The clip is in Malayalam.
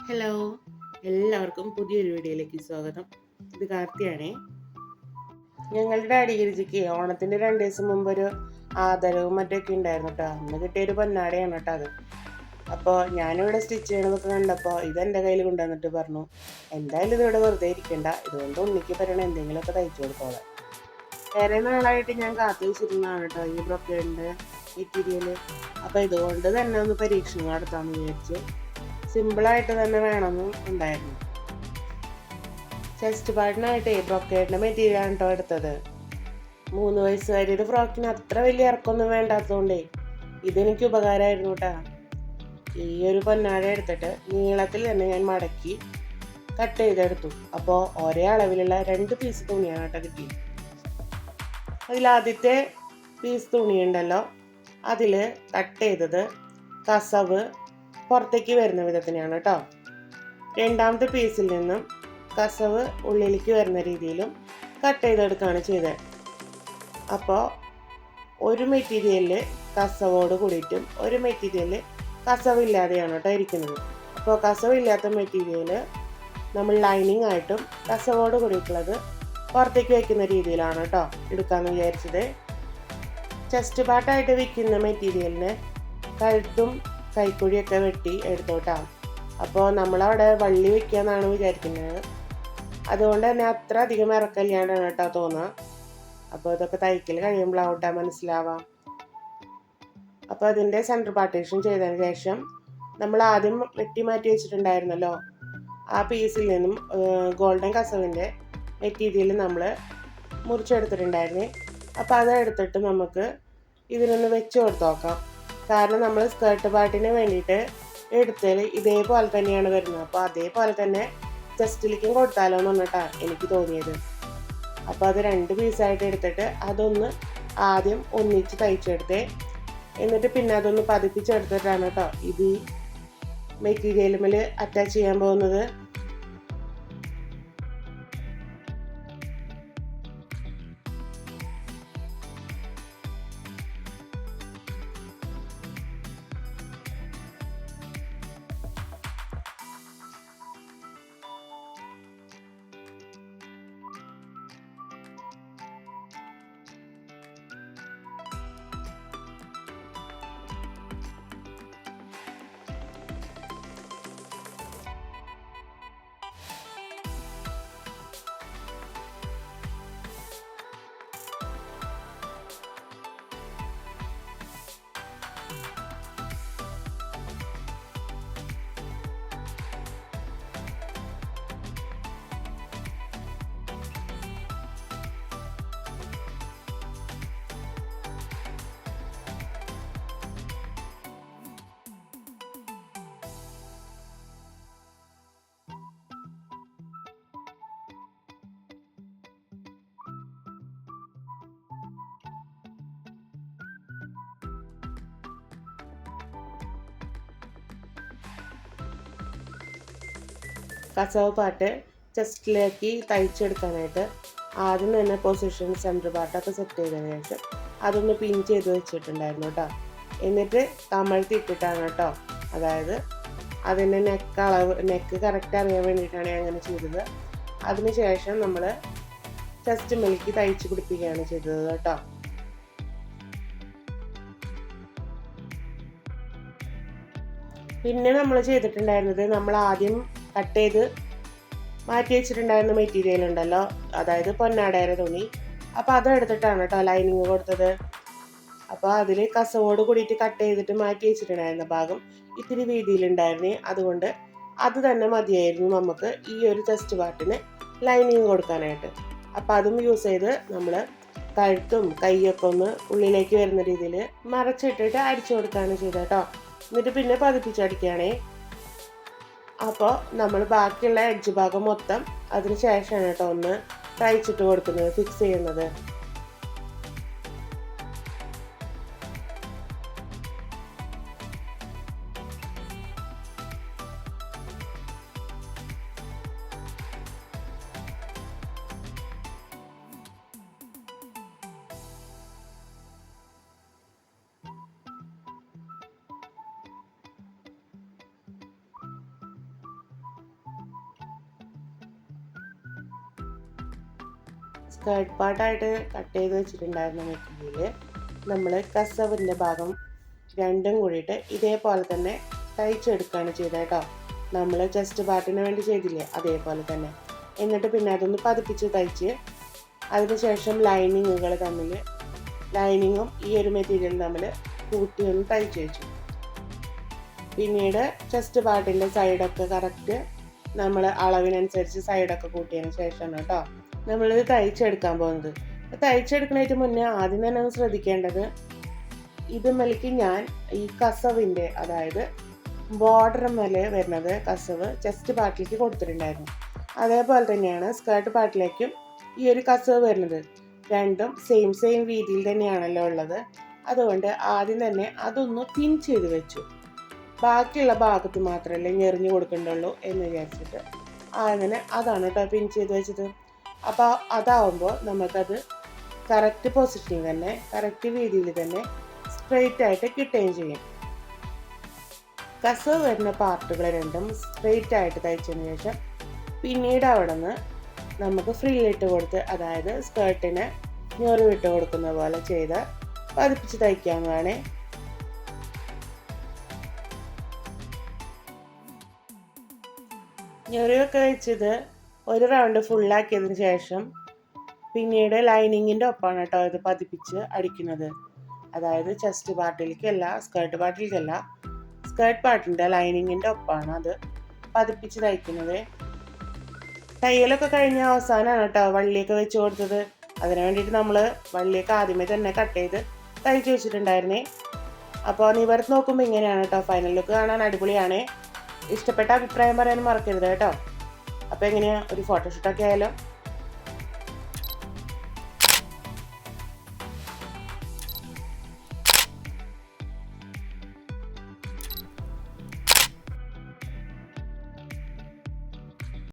ഹലോ, എല്ലാവർക്കും പുതിയൊരു വീഡിയോയിലേക്ക് സ്വാഗതം. ഇത് കാർത്തിയാണേ. ഞങ്ങളുടെ അടിഗിരിജിക്ക് ഓണത്തിൻ്റെ 2 ദിവസം മുമ്പ് ഒരു ആദരവും മറ്റൊക്കെ ഉണ്ടായിരുന്നു കേട്ടോ. അന്ന് കിട്ടിയൊരു പൊന്നാടയാണ് കേട്ടോ അത്. അപ്പോൾ ഞാനിവിടെ സ്റ്റിച്ച് ചെയ്യണതൊക്കെ കണ്ടപ്പോൾ ഇതെൻ്റെ കയ്യിൽ കൊണ്ടുവന്നിട്ട് പറഞ്ഞു, എന്തായാലും ഇതിവിടെ വെറുതെ ഇരിക്കണ്ട, ഇതുകൊണ്ട് ഉണ്ണിക്ക് പറയണ എന്തെങ്കിലുമൊക്കെ തയ്ച്ചു കൊടുത്തോളാം. വേറെ നാളായിട്ട് ഞാൻ കാത്തു വെച്ചിരുന്നതാണ് കേട്ടോ ഈ ബ്രൊക്കേഡിൻ്റെ മെറ്റീരിയൽ. അപ്പോൾ ഇതുകൊണ്ട് തന്നെ ഒന്ന് പരീക്ഷണം നടത്താമെന്ന് വിചാരിച്ചു. സിമ്പിളായിട്ട് തന്നെ വേണമെന്നും ഉണ്ടായിരുന്നു. ചെസ്റ്റ് പാർട്ടിനായിട്ട് ബ്രൊക്കേഡിൻ്റെ മെറ്റീരിയലാണ് കേട്ടോ എടുത്തത്. 3 വയസ്സുകാരിയുടെ ഫ്രോക്കിന് അത്ര വലിയ ഇറക്കൊന്നും വേണ്ടാത്തതുകൊണ്ടേ ഇതെനിക്ക് ഉപകാരമായിരുന്നു കേട്ടോ. ഈ ഒരു പൊന്നാട എടുത്തിട്ട് നീളത്തിൽ തന്നെ ഞാൻ മടക്കി കട്ട് ചെയ്തെടുത്തു. അപ്പോൾ ഒരേ അളവിലുള്ള 2 പീസ് തുണിയാണ് കേട്ടോ കിട്ടിയത്. അതിലാദ്യത്തെ പീസ് തുണിയുണ്ടല്ലോ, അതിൽ കട്ട് ചെയ്തത് കസവ് പുറത്തേക്ക് വരുന്ന വിധത്തിനാണ് കേട്ടോ. രണ്ടാമത്തെ പീസിൽ നിന്നും കസവ് ഉള്ളിലേക്ക് വരുന്ന രീതിയിലും കട്ട് ചെയ്തെടുക്കുകയാണ് ചെയ്തത്. അപ്പോൾ ഒരു മെറ്റീരിയലിൽ കസവോട് കൂടിയിട്ടും ഒരു മെറ്റീരിയൽ കസവില്ലാതെയാണ് കേട്ടോ ഇരിക്കുന്നത്. അപ്പോൾ കസവില്ലാത്ത മെറ്റീരിയൽ നമ്മൾ ലൈനിങ് ആയിട്ടും കസവോട് കൂടിയിട്ടുള്ളത് പുറത്തേക്ക് വയ്ക്കുന്ന രീതിയിലാണ് കേട്ടോ എടുക്കാമെന്ന് വിചാരിച്ചത്. ചെസ്റ്റ് പാർട്ടായിട്ട് വയ്ക്കുന്ന മെറ്റീരിയലിന് കഴുത്തും കൈക്കുഴിയൊക്കെ വെട്ടി എടുത്തോട്ടാണ്. അപ്പോൾ നമ്മളവിടെ വള്ളി വയ്ക്കുക എന്നാണ് വിചാരിക്കുന്നത്. അതുകൊണ്ട് തന്നെ അത്ര അധികം ഇറക്കല്ലാണ്ടാണ് കേട്ടോ തോന്നുക. അപ്പോൾ ഇതൊക്കെ തയ്ക്കൽ കഴിയുമ്പോഴാവട്ടെ മനസ്സിലാവാം. അപ്പോൾ അതിൻ്റെ സെൻറ്റർ പാർട്ടീഷൻ ചെയ്തതിന് ശേഷം നമ്മൾ ആദ്യം വെട്ടി മാറ്റി വെച്ചിട്ടുണ്ടായിരുന്നല്ലോ, ആ പീസിൽ നിന്നും ഗോൾഡൻ കസവിൻ്റെ മെറ്റീരിയൽ നമ്മൾ മുറിച്ചെടുത്തിട്ടുണ്ടായിരുന്നേ. അപ്പോൾ അത് എടുത്തിട്ട് നമുക്ക് ഇതിനൊന്ന് വെച്ച് കൊടുത്ത് നോക്കാം. കാരണം നമ്മൾ സ്കേർട്ട് പാർട്ടിന് വേണ്ടിയിട്ട് എടുത്തതിൽ ഇതേപോലെ തന്നെയാണ് വരുന്നത്. അപ്പോൾ അതേപോലെ തന്നെ ചെസ്റ്റിലേക്കും കൊടുത്താലോ എന്ന് പറഞ്ഞിട്ടാണ് എനിക്ക് തോന്നിയത്. അപ്പോൾ അത് 2 പീസായിട്ട് എടുത്തിട്ട് അതൊന്ന് ആദ്യം ഒന്നിച്ച് തയ്ച്ചെടുത്തേ, എന്നിട്ട് പിന്നെ അതൊന്ന് പതിപ്പിച്ചെടുത്തിട്ടാണ് കേട്ടോ ഇത് മെറ്റീരിയലുമിൽ അറ്റാച്ച് ചെയ്യാൻ പോകുന്നത്. കസവ് പാർട്ട് ചെസ്റ്റിലേക്ക് തയ്ച്ചെടുക്കാനായിട്ട് ആദ്യം തന്നെ പൊസിഷൻ സെൻറ്റർ പാർട്ടൊക്കെ സെറ്റ് ചെയ്തതിന് ശേഷം അതൊന്ന് പിൻ ചെയ്ത് വെച്ചിട്ടുണ്ടായിരുന്നു കേട്ടോ. എന്നിട്ട് കമഴ്ത്തിയിട്ടിട്ടാണ് കേട്ടോ, അതായത് അതിൻ്റെ നെക്ക് കറക്റ്റ് അറിയാൻ വേണ്ടിയിട്ടാണ് അങ്ങനെ ചെയ്തത്. അതിന് ശേഷം നമ്മൾ ചെസ്റ്റ് മിൽക്ക് തയ്ച്ച് പിടിപ്പിക്കുകയാണ് ചെയ്തത് കേട്ടോ. പിന്നെ നമ്മൾ ചെയ്തിട്ടുണ്ടായിരുന്നത്, നമ്മൾ ആദ്യം കട്ട് ചെയ്ത് മാറ്റി വെച്ചിട്ടുണ്ടായിരുന്ന മെറ്റീരിയൽ ഉണ്ടല്ലോ, അതായത് പൊന്നാടയുടെ തുണി, അപ്പോൾ അതെടുത്തിട്ടാണ് കേട്ടോ ലൈനിങ് കൊടുത്തത്. അപ്പോൾ അതിൽ കസവോട് കൂടിയിട്ട് കട്ട് ചെയ്തിട്ട് മാറ്റി വെച്ചിട്ടുണ്ടായിരുന്ന ഭാഗം ഇത്തിരി വീതിയിലുണ്ടായിരുന്നേ, അതുകൊണ്ട് അത് തന്നെ മതിയായിരുന്നു നമുക്ക് ഈ ഒരു ചെസ്റ്റ് പാർട്ടിന് ലൈനിങ് കൊടുക്കാനായിട്ട്. അപ്പോൾ അതും യൂസ് ചെയ്ത് നമ്മൾ കഴുത്തും കൈയൊക്കെ ഒന്ന് ഉള്ളിലേക്ക് വരുന്ന രീതിയിൽ മറച്ചിട്ടിട്ട് അടിച്ചു കൊടുക്കുകയാണ് ചെയ്തത് കേട്ടോ. എന്നിട്ട് പിന്നെ പതിപ്പിച്ചടിക്കുകയാണേ. അപ്പോൾ നമ്മൾ ബാക്കിയുള്ള എഡ്ജ് ഭാഗം മൊത്തം അതിന് ശേഷമാണ് കേട്ടോ ഒന്ന് തയ്ച്ചിട്ട് കൊടുക്കുന്നത്, ഫിക്സ് ചെയ്യുന്നത്. സ്കേർട്ട് പാർട്ടായിട്ട് കട്ട് ചെയ്ത് വെച്ചിട്ടുണ്ടായിരുന്ന മെറ്റീരിയൽ നമ്മൾ കസവിൻ്റെ ഭാഗം രണ്ടും കൂടിയിട്ട് ഇതേപോലെ തന്നെ തയ്ച്ചെടുക്കുകയാണ് ചെയ്തത് കേട്ടോ. നമ്മൾ ചെസ്റ്റ് പാർട്ടിന് വേണ്ടി ചെയ്തില്ലേ അതേപോലെ തന്നെ. എന്നിട്ട് പിന്നെ അതൊന്ന് പതിപ്പിച്ച് തയ്ച്ച് അതിനുശേഷം ലൈനിങ്ങും ഈ ഒരു മെറ്റീരിയലും തമ്മിൽ കൂട്ടി ഒന്ന് തയ്ച്ച് വെച്ചു. പിന്നീട് ചെസ്റ്റ് പാർട്ടിൻ്റെ സൈഡൊക്കെ കറക്റ്റ് നമ്മൾ അളവിനനുസരിച്ച് സൈഡൊക്കെ കൂട്ടിയതിന് ശേഷമാണ് കേട്ടോ നമ്മളിത് തയ്ച്ചെടുക്കാൻ പോകുന്നത്. തയ്ച്ചെടുക്കുന്നതിന് മുന്നേ ആദ്യം തന്നെ ഒന്ന് ശ്രദ്ധിക്കേണ്ടത്, ഇത് മേലേക്ക് ഞാൻ ഈ കസവിൻ്റെ അതായത് ബോർഡർ മേലെ വരുന്നത് കസവ് ചെസ്റ്റ് പാർട്ടിലേക്ക് കൊടുത്തിട്ടുണ്ടായിരുന്നു. അതേപോലെ തന്നെയാണ് സ്കേർട്ട് പാർട്ടിലേക്കും ഈ ഒരു കസവ് വരുന്നത്. രണ്ടും സെയിം വീതിയിൽ തന്നെയാണല്ലോ ഉള്ളത്. അതുകൊണ്ട് ആദ്യം തന്നെ അതൊന്ന് പിൻ ചെയ്ത് വെച്ചു. ബാക്കിയുള്ള ഭാഗത്ത് മാത്രമല്ലേ ഞെറിഞ്ഞു കൊടുക്കണ്ടുള്ളൂ എന്ന് വിചാരിച്ചിട്ട് അങ്ങനെ അതാണ് കേട്ടോ പിൻ ചെയ്ത് വെച്ചത്. അപ്പോൾ അതാവുമ്പോൾ നമുക്കത് കറക്റ്റ് പൊസിഷനിൽ തന്നെ കറക്റ്റ് വീതിയിൽ തന്നെ സ്ട്രെയിറ്റ് ആയിട്ട് കിട്ടുകയും ചെയ്യും. കസവ് വരുന്ന പാർട്ടുകൾ രണ്ടും സ്ട്രെയിറ്റ് ആയിട്ട് തയ്ച്ചതിന് ശേഷം പിന്നീട് അവിടെ നിന്ന് നമുക്ക് ഫ്രില്ലിട്ട് കൊടുത്ത്, അതായത് സ്കേർട്ടിന് ഞൊറിവിട്ട് കൊടുക്കുന്ന പോലെ ചെയ്ത് പതിപ്പിച്ച് തയ്ക്കാവുന്നതാണ്. ഞൊറിവൊക്കെ വെച്ചത് ഒരു റൗണ്ട് ഫുള്ളാക്കിയതിന് ശേഷം പിന്നീട് ലൈനിങ്ങിൻ്റെ ഒപ്പമാണ് കേട്ടോ ഇത് പതിപ്പിച്ച് അടിക്കുന്നത്. അതായത് ചെസ്റ്റ് പാർട്ടിലേക്കല്ല, സ്കേർട്ട് പാർട്ടിലേക്കല്ല, സ്കേർട്ട് പാർട്ടിൻ്റെ ലൈനിങ്ങിൻ്റെ ഒപ്പമാണ് അത് പതിപ്പിച്ച് തയ്ക്കുന്നത്. തയ്യലൊക്കെ കഴിഞ്ഞ അവസാനമാണ് കേട്ടോ വള്ളിയൊക്കെ വെച്ച് കൊടുത്തത്. അതിന് വേണ്ടിയിട്ട് നമ്മൾ വള്ളിയൊക്കെ ആദ്യമേ തന്നെ കട്ട് ചെയ്ത് തയ്ച്ച് വെച്ചിട്ടുണ്ടായിരുന്നേ. അപ്പോൾ നിവർത്ത് നോക്കുമ്പോൾ ഇങ്ങനെയാണ് കേട്ടോ. ഫൈനൽ ലുക്ക് കാണാൻ അടിപൊളിയാണ്. ഇഷ്ടപ്പെട്ട അഭിപ്രായം പറയാൻ മറക്കരുത് കേട്ടോ. അപ്പോൾ എങ്ങനെയാണ്, ഒരു ഫോട്ടോഷൂട്ടൊക്കെ ആയാലും